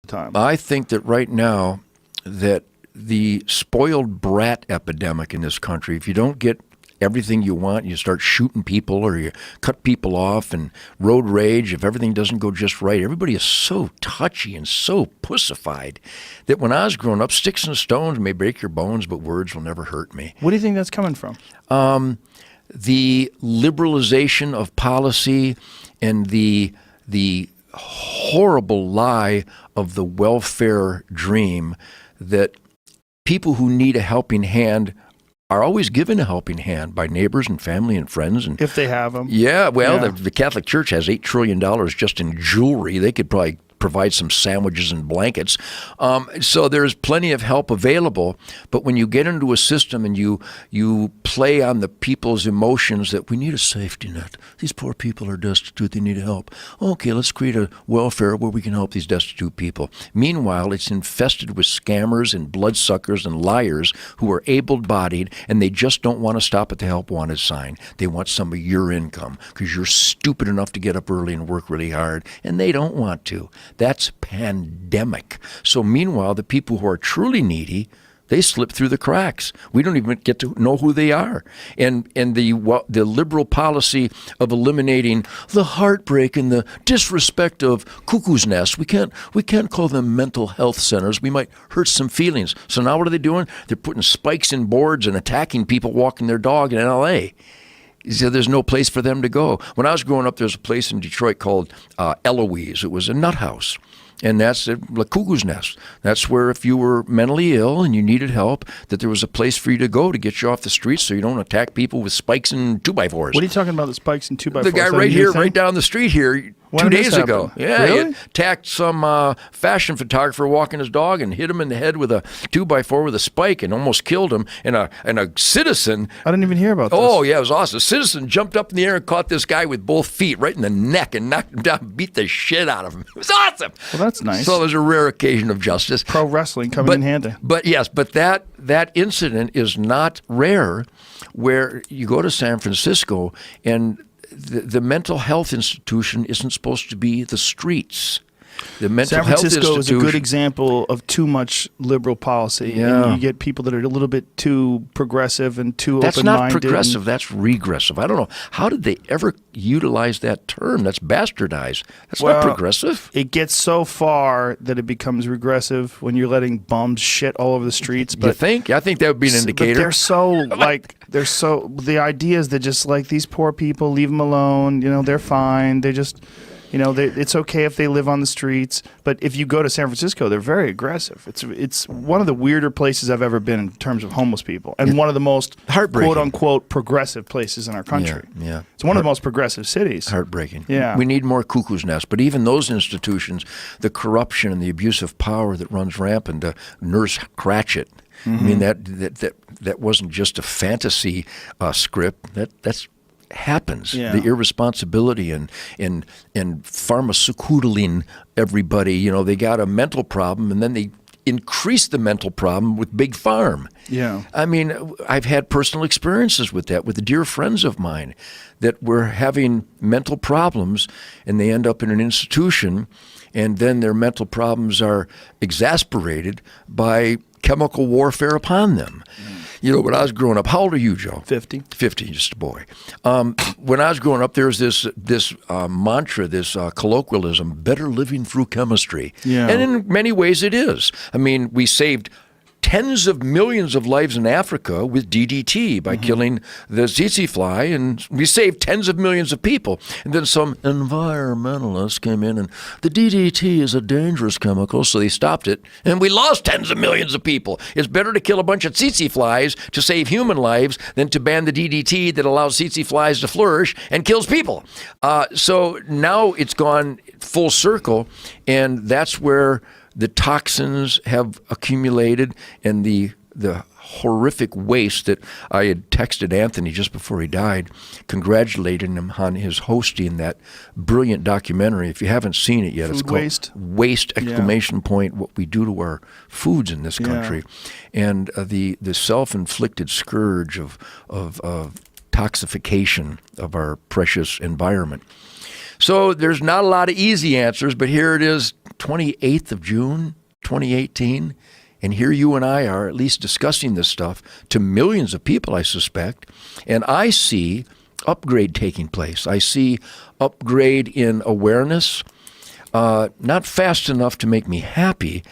time. I think that right now that the spoiled brat epidemic in this country, if you don't get everything you want, you start shooting people or you cut people off, and road rage, if everything doesn't go just right. Everybody is so touchy and so pussified that when I was growing up, sticks and stones may break your bones, but words will never hurt me. What do you think that's coming from? The liberalization of policy and the horrible lie of the welfare dream that people who need a helping hand are always given a helping hand by neighbors and family and friends. And if they have them. Yeah, well, the Catholic Church has $8 trillion just in jewelry. They could probably provide some sandwiches and blankets. So there's plenty of help available. But when you get into a system and you play on the people's emotions that we need a safety net. These poor people are destitute. They need help. Okay, let's create a welfare where we can help these destitute people. Meanwhile, it's infested with scammers and bloodsuckers and liars who are able-bodied, and they just don't want to stop at the help wanted sign. They want some of your income because you're stupid enough to get up early and work really hard, and they don't want to. That's pandemic. So meanwhile, the people who are truly needy, they slip through the cracks. We don't even get to know who they are. And the liberal policy of eliminating the heartbreak and the disrespect of cuckoo's nests, we can't call them mental health centers. We might hurt some feelings. So now what are they doing? They're putting spikes in boards and attacking people walking their dog in L.A. So there's no place for them to go. When I was growing up, there was a place in Detroit called Eloise. It was a nut house. And that's the cuckoo's nest. That's where if you were mentally ill and you needed help, that there was a place for you to go to get you off the streets so you don't attack people with spikes and 2x4s. What are you talking about, the spikes and 2x4s? The guy right here, right down the street here, When 2 did days this ago. happen? Yeah, Really? he attacked some fashion photographer walking his dog and hit him in the head with a 2x4 with a spike and almost killed him. And a citizen... I didn't even hear about this. Oh, yeah, it was awesome. A citizen jumped up in the air and caught this guy with both feet right in the neck and knocked him down, beat the shit out of him. It was awesome. Well, that's nice. So it was a rare occasion of justice. Pro wrestling coming in handy. But yes, but that incident is not rare, where you go to San Francisco and the mental health institution isn't supposed to be the streets. The mental San Francisco health is a good example of too much liberal policy. Yeah. And you get people that are a little bit too progressive and too That's open-minded. not progressive. That's regressive. I don't know. How did they ever utilize that term? That's bastardized. That's not progressive. It gets so far that it becomes regressive when you're letting bums shit all over the streets. But You think? I think that would be an indicator. But they're so the idea is that just like these poor people, leave them alone. You know, they're fine. They just... it's okay if they live on the streets, but if you go to San Francisco, they're very aggressive. It's one of the weirder places I've ever been in terms of homeless people, and one of the most quote-unquote progressive places in our country. Yeah. It's one of the most progressive cities. Heartbreaking. Yeah. We need more cuckoo's nests, but even those institutions, the corruption and the abuse of power that runs rampant, Nurse Cratchit, I mean, that wasn't just a fantasy script. That's happens. Yeah. The irresponsibility and pharmaceuticaling everybody. They got a mental problem, and then they increase the mental problem with big farm. Yeah. I mean, I've had personal experiences with that, with dear friends of mine that were having mental problems, and they end up in an institution, and then their mental problems are exasperated by chemical warfare upon them. When I was growing up, how old are you, Joe? 50. 50, just a boy. When I was growing up, there was this mantra, this colloquialism, better living through chemistry. Yeah. And in many ways it is. I mean, we saved tens of millions of lives in Africa with DDT by killing the tsetse fly, and we saved tens of millions of people. And then some environmentalists came in, and the DDT is a dangerous chemical, so they stopped it, and we lost tens of millions of people. It's better to kill a bunch of tsetse flies to save human lives than to ban the DDT that allows tsetse flies to flourish and kills people. So now it's gone full circle, and that's where the toxins have accumulated, and the horrific waste that I had texted Anthony just before he died, congratulating him on his hosting that brilliant documentary. If you haven't seen it yet, it's called Waste! What we do to our foods in this country. And the self-inflicted scourge of toxification of our precious environment. So there's not a lot of easy answers, but here it is 28th of June, 2018, and here you and I are at least discussing this stuff to millions of people, I suspect, and I see upgrade taking place. I see upgrade in awareness, not fast enough to make me happy,